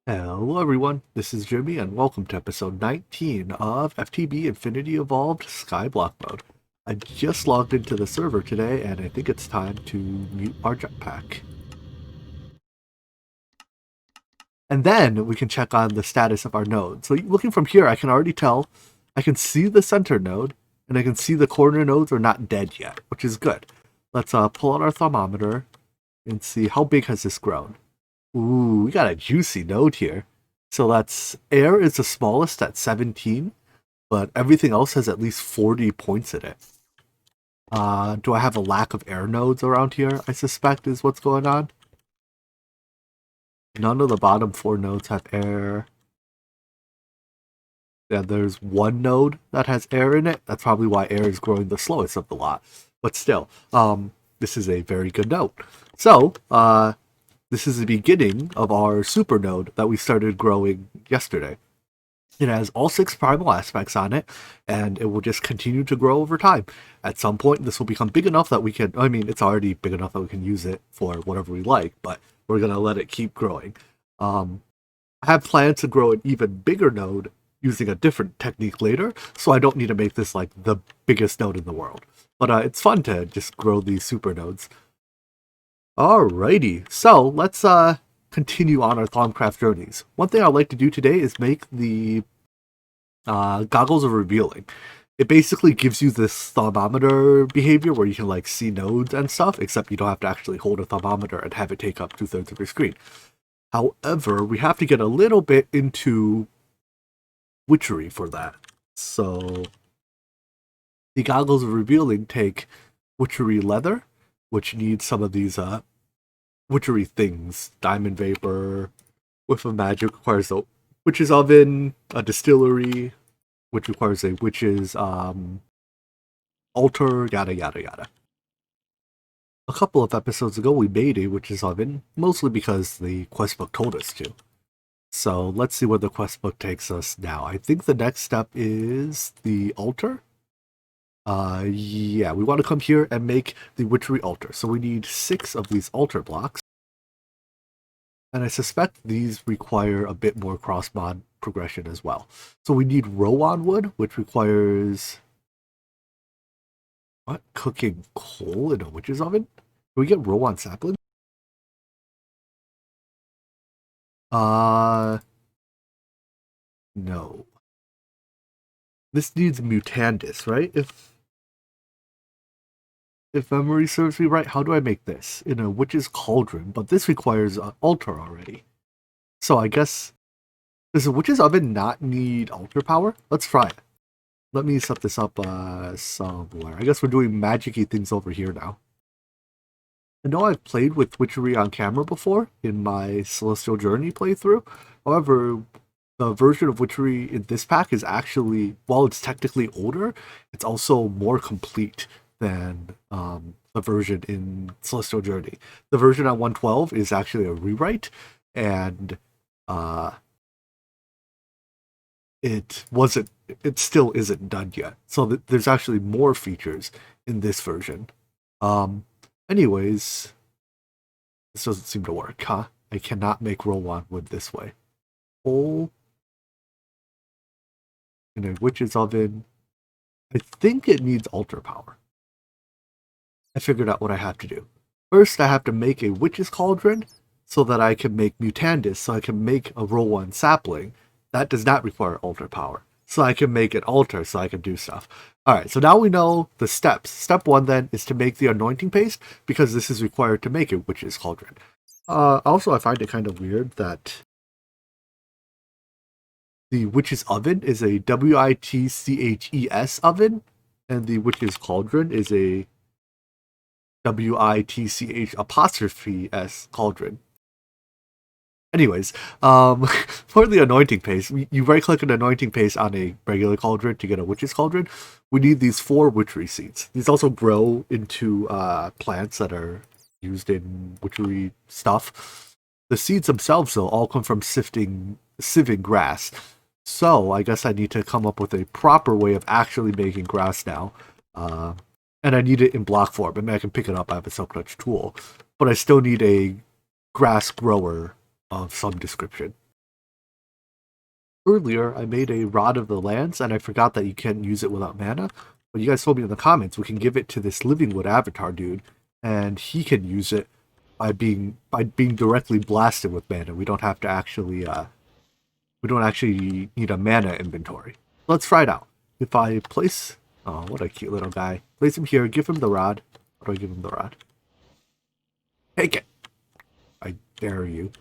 Hello everyone, this is Jimmy and welcome to episode 19 of FTB Infinity Evolved Skyblock mode. I just logged into the server today and I think it's time to mute our jetpack. And then we can check on the status of our node. So looking from here, I can already tell, I can see the center node and I can see the corner nodes are not dead yet, which is good. Let's pull out our thermometer and see how big has this grown. Ooh, we got a juicy node here. So that's air is the smallest at 17, but everything else has at least 40 points in it. Do I have a lack of air nodes around here? I suspect is what's going on. None of the bottom 4 nodes have air. Yeah, there's one node that has air in it. That's probably why air is growing the slowest of the lot. But still, this is a very good node. So, this is the beginning of our super node that we started growing yesterday. It has all 6 primal aspects on it, and it will just continue to grow over time. At some point, this will become big enough that we can, it's already big enough that we can use it for whatever we like, but we're going to let it keep growing. I have plans to grow an even bigger node using a different technique later, so I don't need to make this like the biggest node in the world. But it's fun to just grow these super nodes. Alrighty, so let's continue on our Thaumcraft journeys. One thing I'd like to do today is make the Goggles of Revealing. It basically gives you this thermometer behavior where you can like see nodes and stuff, except you don't have to actually hold a thermometer and have it take up 2/3 of your screen. However, we have to get a little bit into Witchery for that. So the Goggles of Revealing take Witchery Leather, which needs some of these witchery things. Diamond Vapor, Whiff of Magic requires a witch's oven, a distillery, which requires a witch's altar, yada yada yada. A couple of episodes ago we made a witch's oven, mostly because the quest book told us to. So let's see where the quest book takes us now. I think the next step is the altar. Yeah, we want to come here and make the Witchery Alter. So we need 6 of these altar blocks. And I suspect these require a bit more cross-mod progression as well. So we need Rowan wood, which requires... What? Cooking coal in a witch's oven? Can we get Rowan sapling? No. This needs Mutandis, right? If memory serves me right, how do I make this? In a witch's cauldron, but this requires an altar already. So I guess, does a witch's oven not need altar power? Let's try it. Let me set this up somewhere. I guess we're doing magic-y things over here now. I know I've played with witchery on camera before in my Celestial Journey playthrough. However, the version of witchery in this pack is actually, while it's technically older, it's also more complete than the version in Celestial Journey. The version on 112 is actually a rewrite, and it still isn't done yet. So there's actually more features in this version. Anyways, this doesn't seem to work, huh? I cannot make Rowan wood this way. Coal in a witch's oven. I think it needs altar power. I figured out what I have to do. First, I have to make a witch's cauldron so that I can make Mutandis, so I can make a Rowan sapling. That does not require altar power. So I can make an altar so I can do stuff. Alright, so now we know the steps. Step 1 then is to make the anointing paste, because this is required to make a witch's cauldron. Also, I find it kind of weird that the witch's oven is a WITCHES oven, and the witch's cauldron is a WITCH''S cauldron. Anyways, for the anointing paste, you right-click an anointing paste on a regular cauldron to get a witch's cauldron. We need these 4 witchery seeds. These also grow into plants that are used in witchery stuff. The seeds themselves, though, all come from sieving grass. So I guess I need to come up with a proper way of actually making grass now. And I need it in block form. I mean, I can pick it up. I have a Silk Touch tool. But I still need a grass grower of some description. earlier I made a Rod of the Lands, and I forgot that you can't use it without mana. But you guys told me in the comments we can give it to this Living Wood avatar dude, and he can use it by being directly blasted with mana. We don't have to actually need a mana inventory. Let's try it out. If I place, oh, what a cute little guy. Place him here, give him the rod. How do I give him the rod? Take it! I dare you.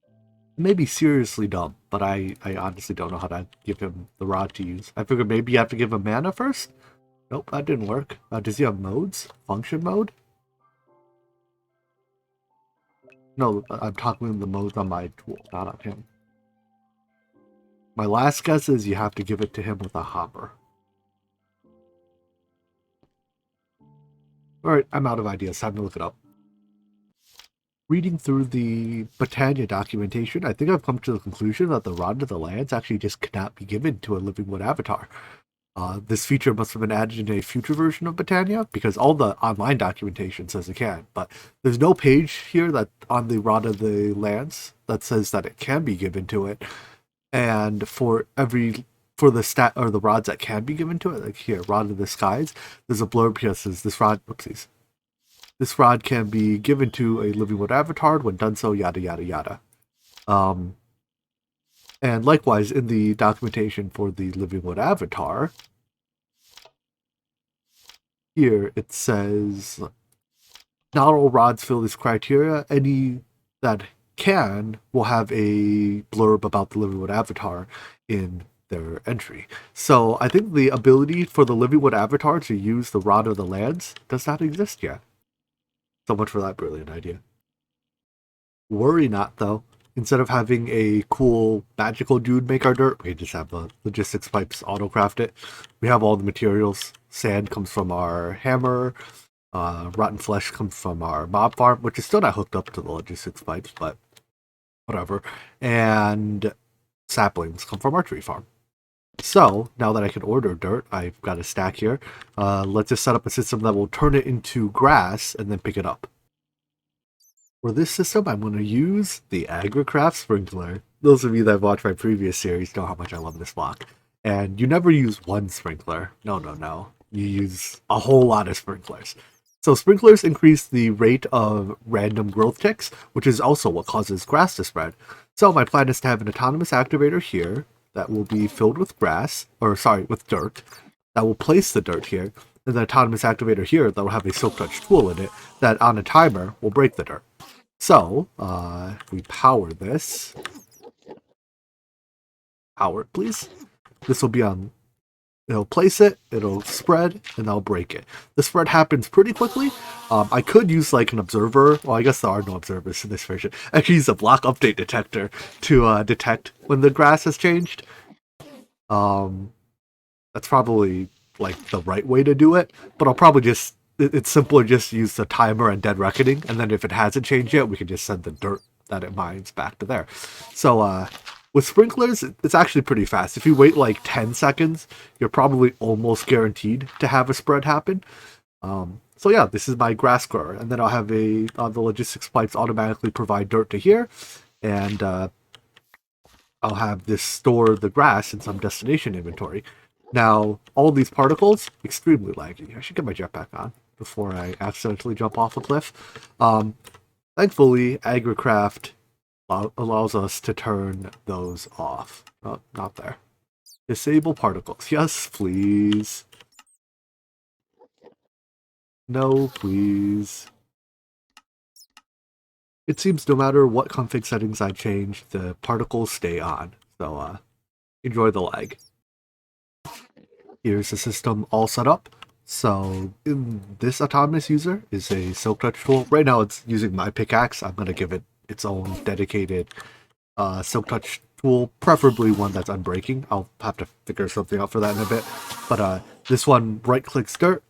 It may be seriously dumb, but I honestly don't know how to give him the rod to use. I figured maybe you have to give him mana first? Nope, that didn't work. Does he have modes? Function mode? No, I'm talking the modes on my tool, not on him. My last guess is you have to give it to him with a hopper. Alright, I'm out of ideas. Time to look it up. Reading through the Britannia documentation, I think I've come to the conclusion that the Rod of the Lands actually just cannot be given to a Living Wood avatar. This feature must have been added in a future version of Britannia, because all the online documentation says it can, but there's no page here that on the Rod of the Lands that says that it can be given to it. And for the stat or the rods that can be given to it, like here, Rod of the Skies, there's a blurb here that says this rod, oopsies. This rod can be given to a Living Wood avatar. When done so, yada yada yada. And likewise, in the documentation for the Living Wood avatar, here it says, not all rods fill this criteria. Any that can will have a blurb about the Living Wood avatar in their entry. So I think the ability for the Living Wood avatar to use the Rod of the Lands does not exist yet. So much for that brilliant idea. Worry not, though. Instead of having a cool magical dude make our dirt, we just have the logistics pipes auto-craft it. We have all the materials. Sand comes from our hammer. Rotten flesh comes from our mob farm, which is still not hooked up to the logistics pipes, but whatever. And saplings come from our tree farm. So, now that I can order dirt, I've got a stack here. Let's just set up a system that will turn it into grass and then pick it up. For this system, I'm going to use the Agricraft Sprinkler. Those of you that have watched my previous series know how much I love this block. And you never use one sprinkler. No. You use a whole lot of sprinklers. So sprinklers increase the rate of random growth ticks, which is also what causes grass to spread. So my plan is to have an autonomous activator here that will be filled with with dirt, that will place the dirt here, and the autonomous activator here that will have a silk touch tool in it that on a timer will break the dirt. So, if we power this, power it please, this will be on, it'll place it, it'll spread, and I'll break it. The spread happens pretty quickly. I could use like an observer, well I guess there are no observers in this version. I could use a block update detector to detect when the grass has changed. That's probably like the right way to do it, but I'll probably just, it's simpler just use the timer and dead reckoning, and then if it hasn't changed yet, we can just send the dirt that it mines back to there. So with sprinklers, it's actually pretty fast. If you wait like 10 seconds, you're probably almost guaranteed to have a spread happen. So yeah, this is my grass grower, and then I'll have the logistics pipes automatically provide dirt to here, and I'll have this store the grass in some destination inventory. Now, all these particles, extremely laggy. I should get my jetpack on before I accidentally jump off a cliff. Thankfully, Agricraft allows us to turn those off. Oh, not there. Disable particles. Yes, please. No, please. It seems no matter what config settings I change, the particles stay on. So, enjoy the lag. Here's the system all set up. So in this autonomous user is a silk touch tool. Right now it's using my pickaxe. I'm going to give it its own dedicated silk touch tool, preferably one that's unbreaking. I'll have to figure something out for that in a bit. But this one right clicks dirt.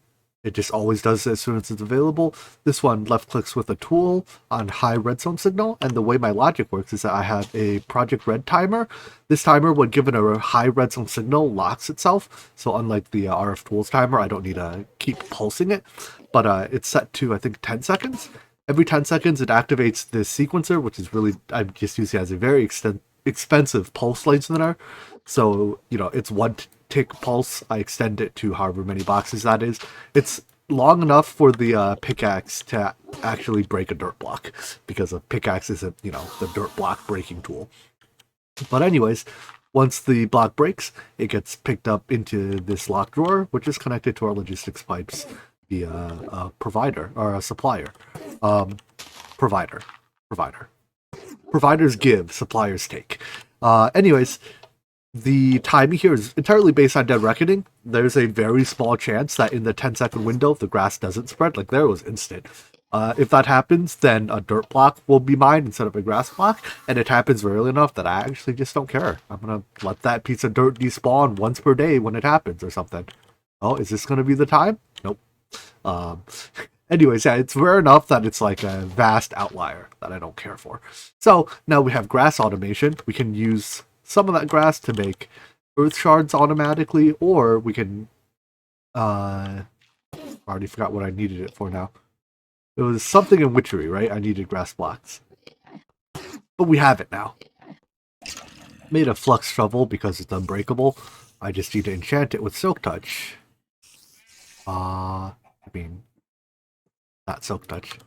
It just always does it as soon as it's available. This one left clicks with a tool on high redstone signal, and the way my logic works is that I have a Project Red timer. This timer, when given a high redstone signal, locks itself. So unlike the Rftools timer, I don't need to keep pulsing it, but it's set to, I think, 10 seconds. Every 10 seconds, it activates this sequencer, which is really, I'm just using it as a very expensive pulse lengthener. So, you know, it's one tick pulse. I extend it to however many boxes that is. It's long enough for the pickaxe to actually break a dirt block, because a pickaxe isn't, you know, the dirt block breaking tool. But anyways, once the block breaks, it gets picked up into this locked drawer, which is connected to our logistics pipes via a provider or a supplier. Provider. Providers give, suppliers take. Anyways, the timing here is entirely based on Dead Reckoning. There's a very small chance that in the 10-second window, the grass doesn't spread. Like, there was instant. If that happens, then a dirt block will be mined instead of a grass block, and it happens rarely enough that I actually just don't care. I'm going to let that piece of dirt despawn once per day when it happens or something. Oh, is this going to be the time? Nope. Anyways, yeah, it's rare enough that it's like a vast outlier that I don't care for. So now we have grass automation. We can use some of that grass to make earth shards automatically, or we can... I already forgot what I needed it for now. It was something in Witchery, right? I needed grass blocks. But we have it now. Made a flux shovel because it's unbreakable. I just need to enchant it with Silk Touch. I mean, not Silk Touch.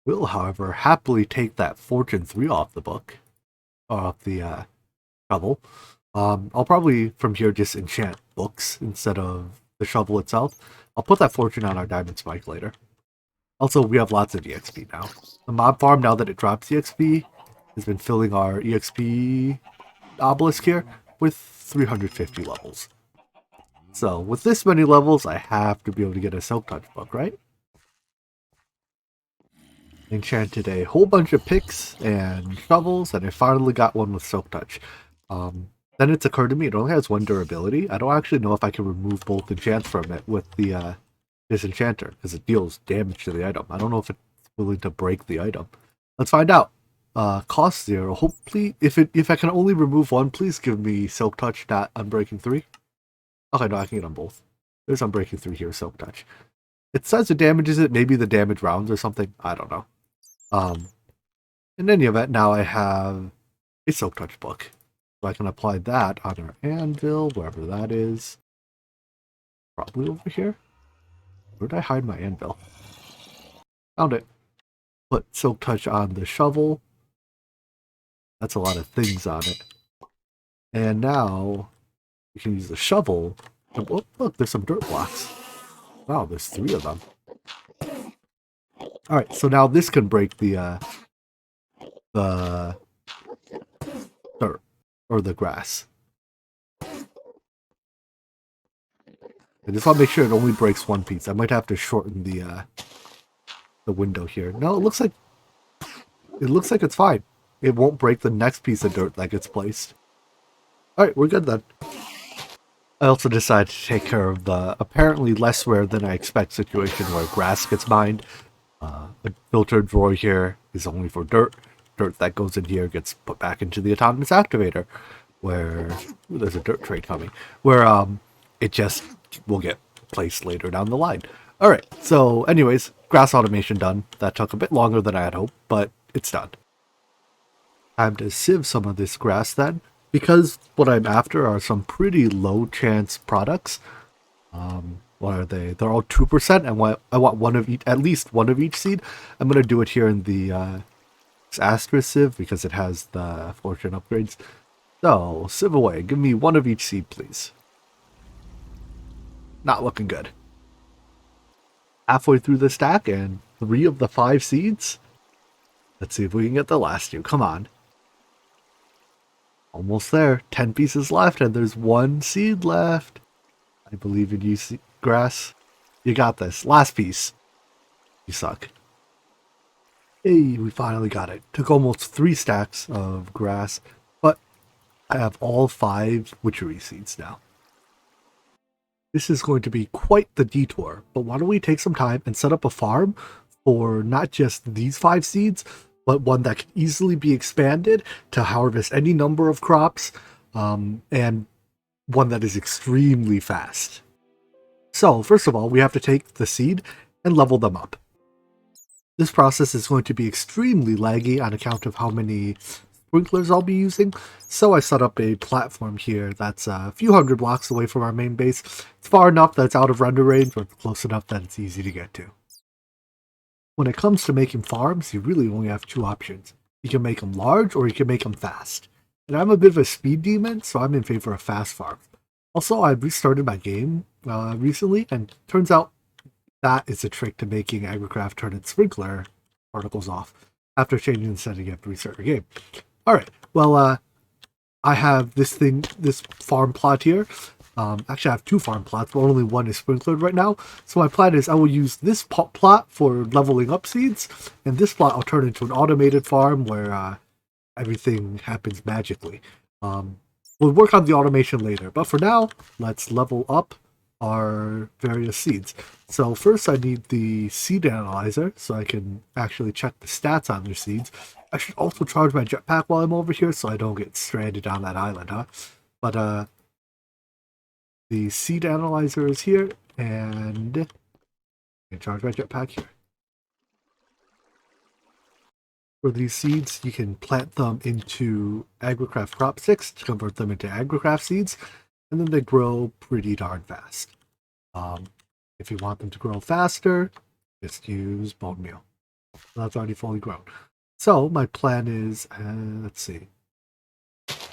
Will, however, happily take that Fortune 3 off the book. Off the shovel. I'll probably, from here, just enchant books instead of the shovel itself. I'll put that Fortune on our Diamond Spike later. Also, we have lots of EXP now. The mob farm, now that it drops EXP, has been filling our EXP obelisk here with 350 levels. So, with this many levels, I have to be able to get a Silk Touch book, right? Enchanted a whole bunch of picks and shovels, and I finally got one with Silk Touch. Then it's occurred to me it only has one durability. I don't actually know if I can remove both enchants from it with the Disenchanter, because it deals damage to the item. I don't know if it's willing to break the item. Let's find out. Cost 0. Hopefully, if I can only remove one, please give me Silk Touch, not Unbreaking 3. Okay, no, I can get on both. There's Unbreaking 3 here, Silk Touch. It says it damages it, maybe the damage rounds or something. I don't know. In any event, now I have a Silk Touch book. So I can apply that on our anvil, wherever that is. Probably over here. Where did I hide my anvil? Found it. Put Silk Touch on the shovel. That's a lot of things on it. And now you can use the shovel. Oh, look, there's some dirt blocks. Wow, there's 3 of them. Alright, so now this can break the dirt or the grass. I just want to make sure it only breaks one piece. I might have to shorten the window here. No, it looks like it's fine. It won't break the next piece of dirt that gets placed. Alright, we're good then. I also decided to take care of the apparently less rare than I expect situation where grass gets mined. The filter drawer here is only for dirt. Dirt that goes in here gets put back into the autonomous activator, where there's a dirt trade coming, where it just will get placed later down the line. Alright, so anyways, grass automation done. That took a bit longer than I had hoped, but it's done. Time to sieve some of this grass then, because what I'm after are some pretty low chance products. What are they? They're all 2%, and I want one of each, at least one of each seed. I'm going to do it here in the asterisk sieve because it has the fortune upgrades. So, sieve away. Give me one of each seed, please. Not looking good. Halfway through the stack, and 3 of the 5 seeds. Let's see if we can get the last 2. Come on. Almost there. 10 pieces left, and there's 1 seed left. I believe in you, grass. You got this. Last piece. You suck. Hey, we finally got it. Took almost 3 stacks of grass, but I have all 5 witchery seeds now. This is going to be quite the detour, but why don't we take some time and set up a farm for not just these 5 seeds, but one that can easily be expanded to harvest any number of crops, and one that is extremely fast. So, first of all, we have to take the seed and level them up. This process is going to be extremely laggy on account of how many sprinklers I'll be using, so I set up a platform here that's a few hundred blocks away from our main base. It's far enough that it's out of render range, but close enough that it's easy to get to. When it comes to making farms, you really only have two options. You can make them large, or you can make them fast. And I'm a bit of a speed demon, so I'm in favor of fast farms. Also, I restarted my game recently, and turns out that is a trick to making Agricraft turn its sprinkler particles off. After changing the setting, you have to restart your game. Alright, well, I have this farm plot here. Actually, I have two farm plots, but only one is sprinklered right now. So my plan is I will use this plot for leveling up seeds, and this plot I'll turn into an automated farm where everything happens magically. We'll work on the automation later, but for now, let's level up our various seeds. So first I need the seed analyzer so I can actually check the stats on their seeds. I should also charge my jetpack while I'm over here so I don't get stranded on that island, huh? But the seed analyzer is here, and I can charge my jetpack here. For these seeds, you can plant them into Agricraft crop sticks to convert them into Agricraft seeds, and then they grow pretty darn fast. If you want them to grow faster, just use bone meal. That's already fully grown. So my plan is, let's see.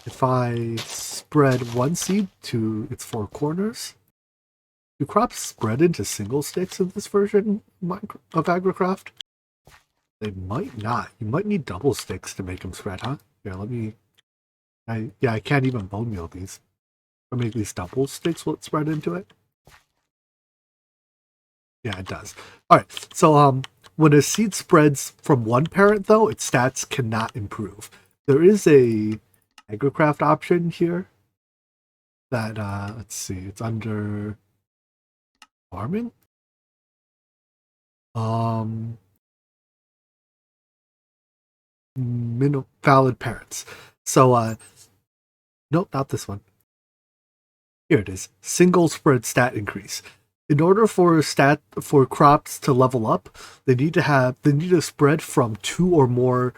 If I spread one seed to its four corners, do crops spread into single sticks in this version of Agricraft? They might not. You might need double sticks to make them spread, huh? Here, let me... I can't even bone meal these. Or make these double sticks will it spread into it? Yeah, it does. Alright, so when a seed spreads from one parent, though, its stats cannot improve. There is a Agricraft option here that, let's see, it's under farming? Valid parents. So, nope, not this one. Here it is. Single spread stat increase. In order for crops to level up, they need to spread from two or more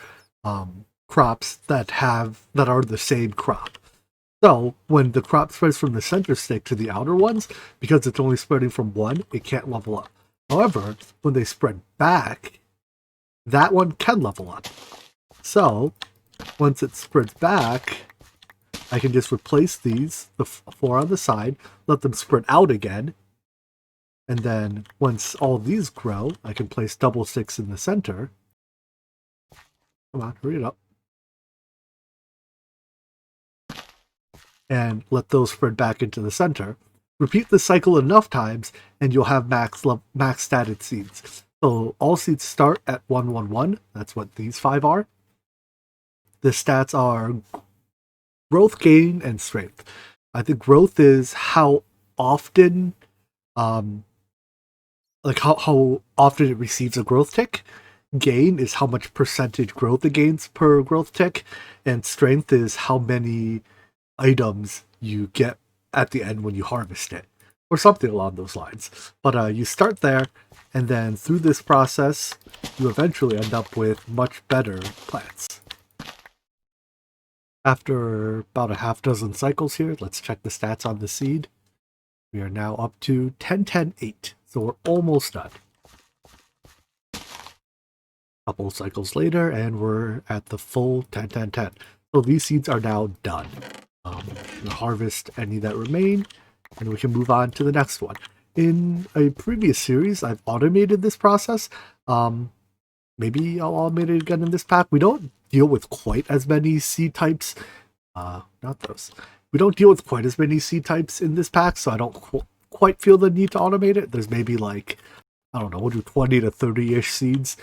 crops that are the same crop. So when the crop spreads from the center stick to the outer ones, because it's only spreading from one, it can't level up. However, when they spread back, that one can level up. So once it spreads back, I can just replace these, the four on the side, let them spread out again, and then once all of these grow, I can place double sticks in the center. Come on, hurry it up. And let those spread back into the center. Repeat the cycle enough times, and you'll have max statted seeds. So all seeds start at 111. That's what these 5 are. The stats are growth, gain, and strength. I think growth is how often, how often it receives a growth tick. Gain is how much percentage growth it gains per growth tick, and strength is how many items you get at the end when you harvest it, or something along those lines. But you start there, and then through this process, you eventually end up with much better plants. After about a half dozen cycles here, let's check the stats on the seed. We are now up to 10-10-8, so we're almost done. Couple cycles later, and we're at the full 10-10-10. So these seeds are now done. We'll harvest any that remain, and we can move on to the next one. In a previous series, I've automated this process. Maybe I'll automate it again in this pack. We don't deal with quite as many seed types. Not those. We don't deal with quite as many seed types in this pack, so I don't quite feel the need to automate it. There's maybe like, I don't know, we'll do 20 to 30-ish seeds.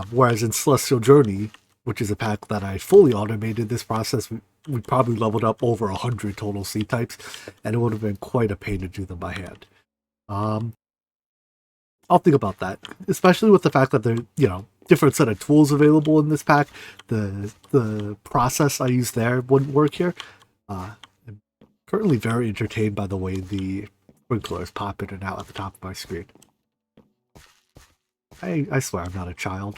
Whereas in Celestial Journey, which is a pack that I fully automated this process, we probably leveled up over 100 total seed types, and it would have been quite a pain to do them by hand. I'll think about that, especially with the fact that there, different set of tools available in this pack. The process I use there wouldn't work here. I'm currently very entertained by the way the sprinklers pop in and out at the top of my screen. I swear I'm not a child.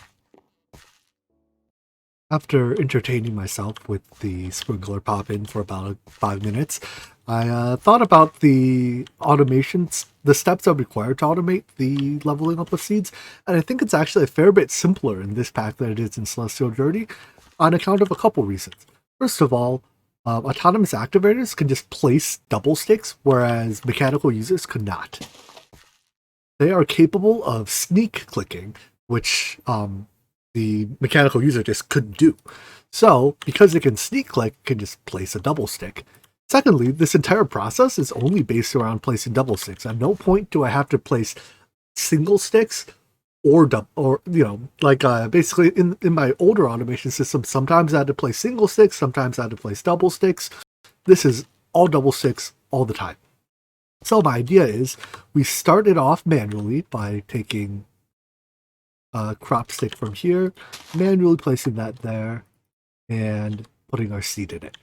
After entertaining myself with the sprinkler pop-in for about 5 minutes, I thought about the automations, the steps that are required to automate the leveling up of seeds, and I think it's actually a fair bit simpler in this pack than it is in Celestial Journey, on account of a couple reasons. First of all, autonomous activators can just place double sticks, whereas mechanical users could not. They are capable of sneak clicking, which the mechanical user just couldn't do. So, because it can sneak click, it can just place a double stick. Secondly, this entire process is only based around placing double sticks. At no point do I have to place single sticks or basically in my older automation system, sometimes I had to place single sticks, sometimes I had to place double sticks. This is all double sticks all the time. So my idea is we started off manually by taking a crop stick from here, manually placing that there, and putting our seed in it.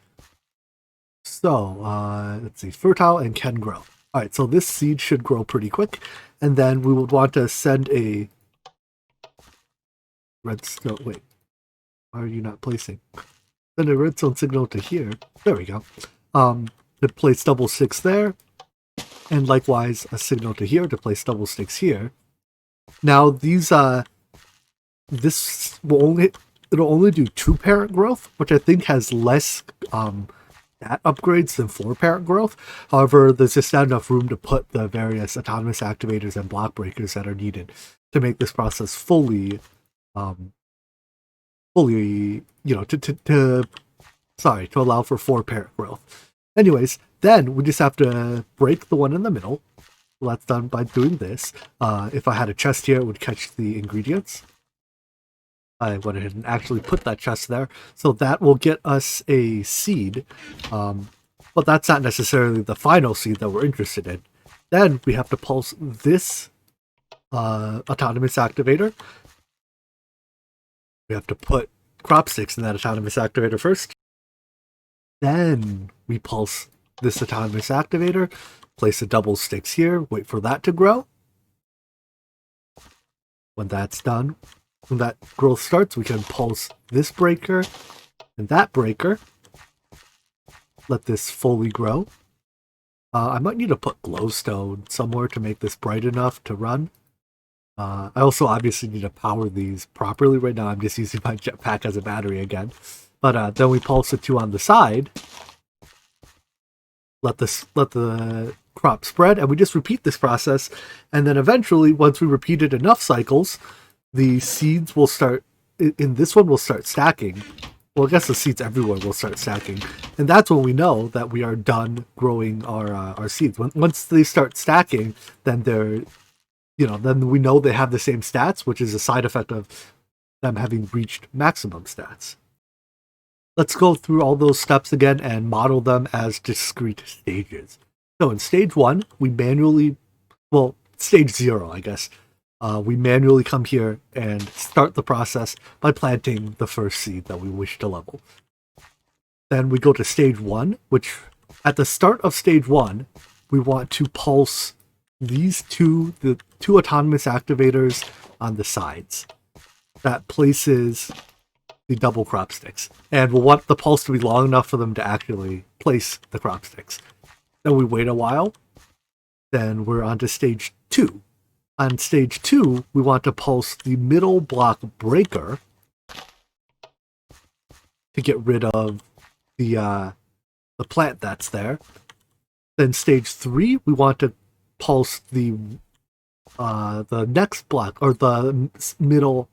So let's see, fertile and can grow. All right, so this seed should grow pretty quick, and then we would want to send a redstone. Wait, why are you not placing? Send a redstone signal to here. There we go. To place double sticks there, and likewise a signal to here to place double sticks here. Now these this will it'll only do 2-parent growth, which I think has less stat upgrades than 4-parent growth. However, there's just not enough room to put the various autonomous activators and block breakers that are needed to make this process fully to allow for 4-parent growth. Anyways, then we just have to break the one in the middle. Well, that's done by doing this. If I had a chest here, it would catch the ingredients. I went ahead and actually put that chest there. So that will get us a seed. But that's not necessarily the final seed that we're interested in. Then we have to pulse this autonomous activator. We have to put crop sticks in that autonomous activator first. Then we pulse this autonomous activator, place the double sticks here, wait for that to grow. When that's done, when that growth starts, we can pulse this breaker and that breaker. Let this fully grow. I might need to put glowstone somewhere to make this bright enough to run. I also obviously need to power these properly. Right now I'm just using my jetpack as a battery again. But then we pulse the two on the side. Let the crop spread, and we just repeat this process. And then eventually, once we repeat it enough cycles, the seeds will start, in this one will start stacking. Well, I guess the seeds everywhere will start stacking. And that's when we know that we are done growing our seeds. Once they start stacking, then then we know they have the same stats, which is a side effect of them having reached maximum stats. Let's go through all those steps again and model them as discrete stages. So in stage 1, we manually, stage 0, I guess, we manually come here and start the process by planting the first seed that we wish to level. Then we go to stage 1, which at the start of stage 1, we want to pulse the two autonomous activators on the sides. That places the double crop sticks, and we'll want the pulse to be long enough for them to actually place the crop sticks. Then we wait a while. Then we're on to stage 2. On stage 2, we want to pulse the middle block breaker to get rid of the plant that's there. Then stage 3, we want to pulse the next block, or the middle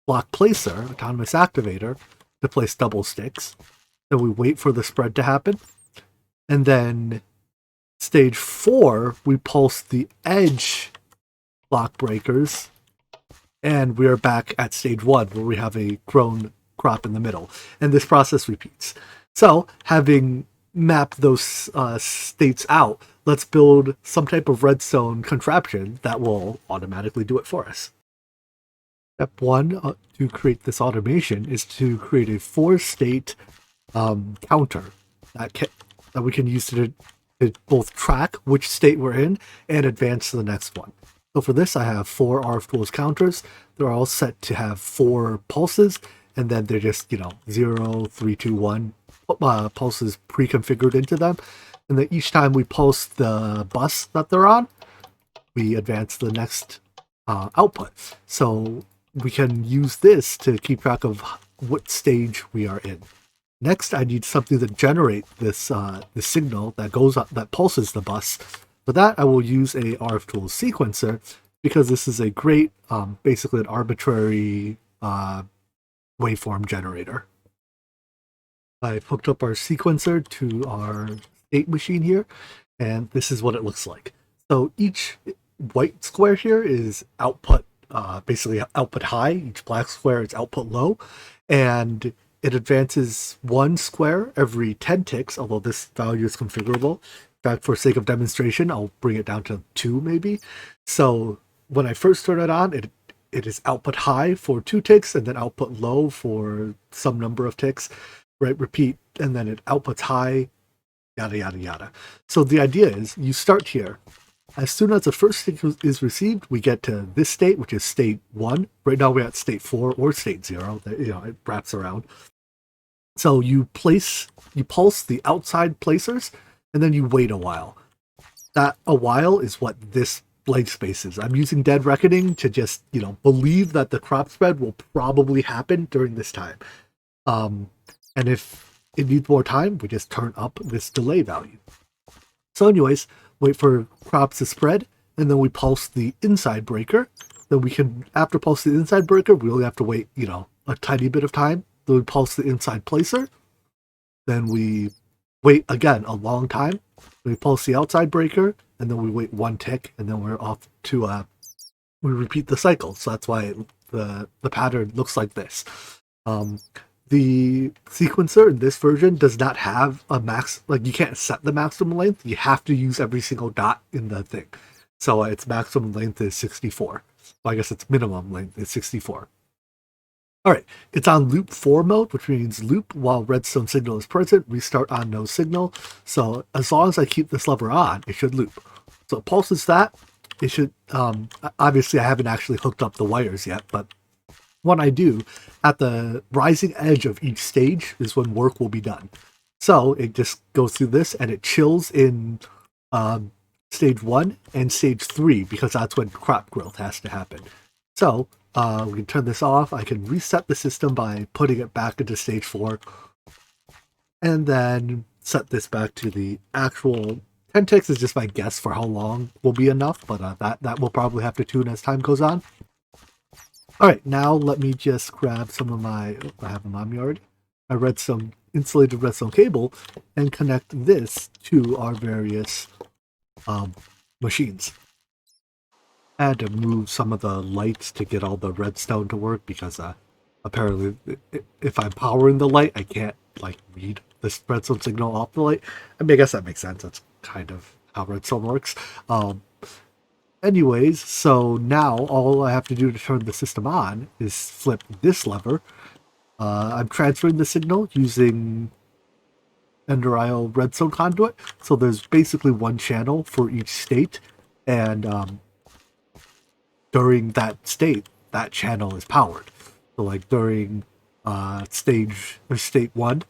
block placer, autonomous activator, to place double sticks. Then we wait for the spread to happen. And then stage 4, we pulse the edge block breakers. And we are back at stage 1, where we have a grown crop in the middle. And this process repeats. So, having mapped those states out, let's build some type of redstone contraption that will automatically do it for us. Step 1 to create this automation is to create a 4-state counter that we can use to both track which state we're in and advance to the next one. So for this, I have 4 Rftools counters. They're all set to have 4 pulses, and then they're just, 0, 3, 2, 1 pulses pre-configured into them. And then each time we pulse the bus that they're on, we advance the next output. So we can use this to keep track of what stage we are in. Next, I need something to generate this the signal that goes up, that pulses the bus. For that, I will use a Rftools Sequencer, because this is a great, basically an arbitrary waveform generator. I've hooked up our sequencer to our state machine here, and this is what it looks like. So each white square here is output, basically output high. Each black square is output low, and it advances 1 square every 10 ticks, although this value is configurable. In fact, for sake of demonstration, I'll bring it down to 2 maybe. So when I first turn it on, it is output high for 2 ticks, and then output low for some number of ticks, right? Repeat, and then it outputs high, yada, yada, yada. So the idea is you start here. As soon as the first tick is received, we get to this state, which is state 1. Right now we're at state 4 or state 0. It wraps around. So you pulse the outside placers, and then you wait a while. That a while is what this blank space is. I'm using Dead Reckoning to just, believe that the crop spread will probably happen during this time. And if it needs more time, we just turn up this delay value. So anyways, wait for crops to spread, and then we pulse the inside breaker. Then we can, after pulse the inside breaker, we only have to wait, a tiny bit of time. Then we pulse the inside placer. Then we wait again a long time. Then we pulse the outside breaker, and then we wait 1 tick, and then we're off to we repeat the cycle. So that's why the pattern looks like this. The sequencer in this version does not have a max, you can't set the maximum length. You have to use every single dot in the thing. So its maximum length is 64. Well, I guess its minimum length is 64. All right, it's on loop 4 mode, which means loop while redstone signal is present, restart on no signal. So as long as I keep this lever on, it should loop. So it pulses that. It should, obviously I haven't actually hooked up the wires yet, but when I do, at the rising edge of each stage is when work will be done. So it just goes through this, and it chills in stage 1 and stage 3, because that's when crop growth has to happen. So we can turn this off. I can reset the system by putting it back into stage 4, and then set this back to the actual 10 ticks is just my guess for how long will be enough, but that will probably have to tune as time goes on. All right, now let me just grab some of I have them on me already. I read some insulated redstone cable and connect this to our various machines. I had to move some of the lights to get all the redstone to work, because apparently if I'm powering the light, I can't read this redstone signal off the light. I mean, I guess that makes sense. That's kind of how redstone works. Anyways, so now all I have to do to turn the system on is flip this lever. I'm transferring the signal using Ender IO redstone conduit. So there's basically 1 channel for each state, and during that state, that channel is powered. So during state 1,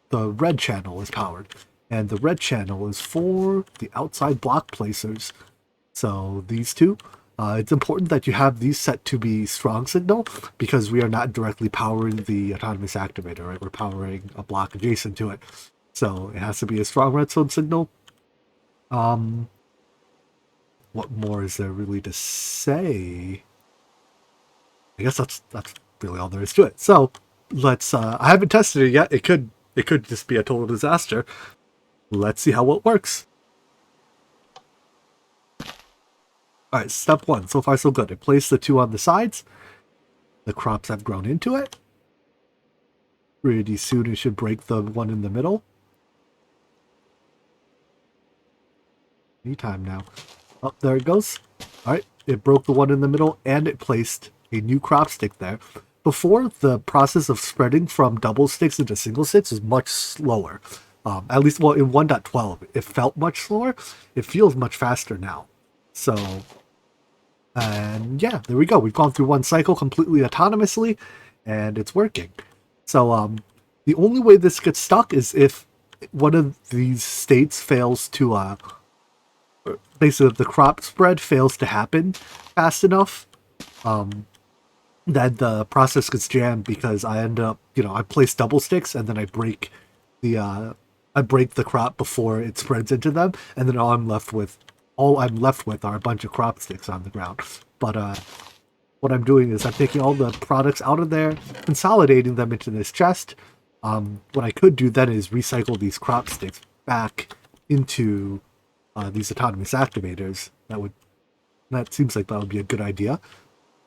the red channel is powered, and the red channel is for the outside block placers. So these two, it's important that you have these set to be strong signal, because we are not directly powering the autonomous activator, right? We're powering a block adjacent to it. So it has to be a strong redstone signal. What more is there really to say? I guess that's really all there is to it. So let's, I haven't tested it yet. It could just be a total disaster. Let's see how it works. All right, step 1. So far, so good. I placed the 2 on the sides. The crops have grown into it. Pretty soon, it should break the one in the middle. Anytime now. Oh, there it goes. All right, it broke the one in the middle, and it placed a new crop stick there. Before, the process of spreading from double sticks into single sticks was much slower. At least, well, in 1.12, it felt much slower. It feels much faster now. So, and yeah, there we go. We've gone through 1 cycle completely autonomously, and it's working. So the only way this gets stuck is if one of these states fails to basically if the crop spread fails to happen fast enough, then the process gets jammed because I end up, I place double sticks and then I break the crop before it spreads into them, and then all I'm left with are a bunch of crop sticks on the ground. But what I'm doing is I'm taking all the products out of there, consolidating them into this chest. What I could do then is recycle these crop sticks back into these autonomous activators. That seems like that would be a good idea.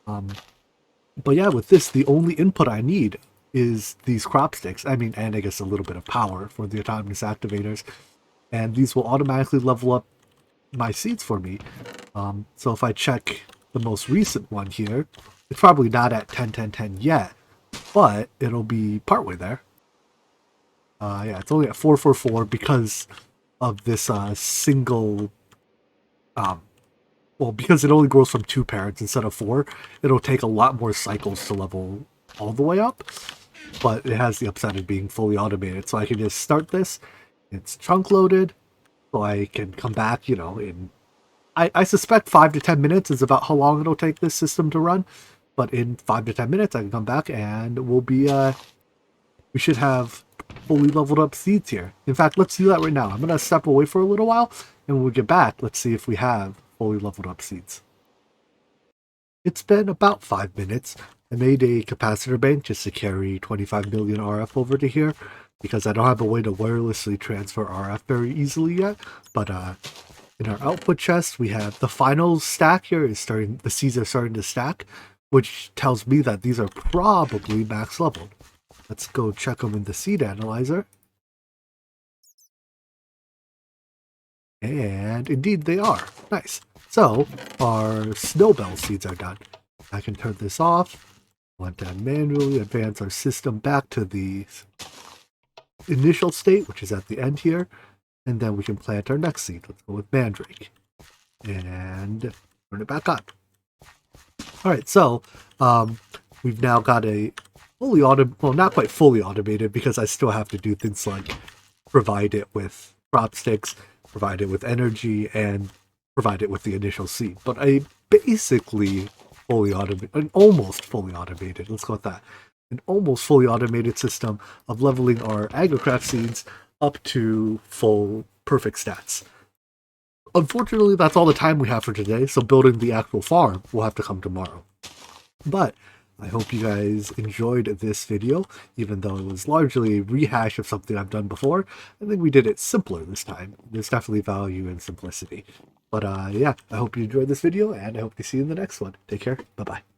But yeah, with this, the only input I need is these crop sticks. I mean, and I guess a little bit of power for the autonomous activators. And these will automatically level up my seeds for me. So if I check the most recent one here, it's probably not at 10, 10, 10 yet, but it'll be partway there. Yeah, it's only at 4, 4, 4 because of this single... well, because it only grows from 2 parents instead of 4, it'll take a lot more cycles to level all the way up, but it has the upside of being fully automated. So I can just start this, it's chunk loaded, so I can come back, in... I suspect 5 to 10 minutes is about how long it'll take this system to run, but in 5 to 10 minutes I can come back and we'll be, we should have fully leveled up seeds here. In fact, let's do that right now. I'm going to step away for a little while, and when we get back, let's see if we have fully leveled up seeds. It's been about 5 minutes. I made a capacitor bank just to carry 25 million RF over to here, because I don't have a way to wirelessly transfer RF very easily yet. But in our output chest, we have the final stack here is starting, the seeds are starting to stack, which tells me that these are probably max leveled. Let's go check them in the seed analyzer. And indeed they are. Nice. So our snowbell seeds are done. I can turn this off. Want to manually advance our system back to the initial state, which is at the end here. And then we can plant our next seed. Let's go with Mandrake. And turn it back on. Alright, so we've now got a fully automated, well, not quite fully automated, because I still have to do things like provide it with crop sticks, provide it with energy, and provide it with the initial seed. But a basically fully automated, an almost fully automated, let's go with that, an almost fully automated system of leveling our Agricraft seeds up to full perfect stats. Unfortunately, that's all the time we have for today, so building the actual farm will have to come tomorrow. But I hope you guys enjoyed this video, even though it was largely a rehash of something I've done before. I think we did it simpler this time. There's definitely value in simplicity. But yeah, I hope you enjoyed this video, and I hope to see you in the next one. Take care. Bye-bye.